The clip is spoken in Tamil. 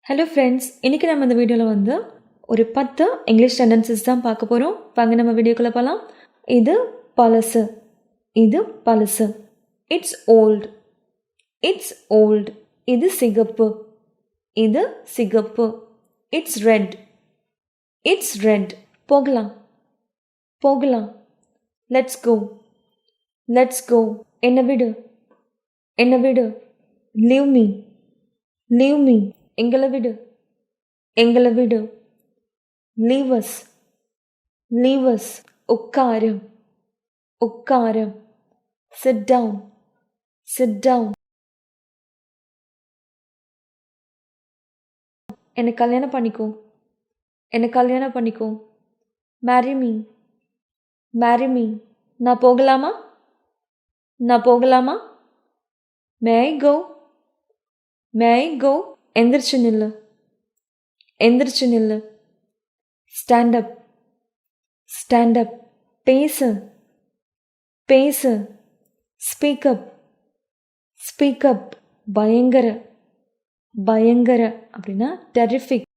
ஹலோ ஃப்ரெண்ட்ஸ், இன்றைக்கி நம்ம இந்த வீடியோவில் வந்து ஒரு 10 இங்கிலீஷ் சென்டென்சஸ் தான் பார்க்க போகிறோம். வாங்க நம்ம வீடியோக்குள்ளே போகலாம். இது பழசு, இது பழசு. It's old, it's old. இது சிகப்பு, இது சிகப்பு. It's red, it's red. போகலாம், போகலாம். Let's go, let's go. என்னை விடு, என்னை விடு. Leave me, leave me. எங்களை விடு, எங்களை விடு. Leave us, leave us. உட்காரு, உட்காரு. Sit down, sit down. என்னை கல்யாணம் பண்ணிக்கோ, என்னை கல்யாணம் பண்ணிக்கோ. Marry me, marry me. நான் போகலாமா, நான் போகலாமா. மே ஐ கோ, மே ஐ கோ. எந்திரிச்சு நில்லு, எந்திரிச்சு நில்லு. Stand up, stand up. பேசு, பேசு. Speak up, speak up. பயங்கர, பயங்கர அப்படின்னா டெரிஃபிக்,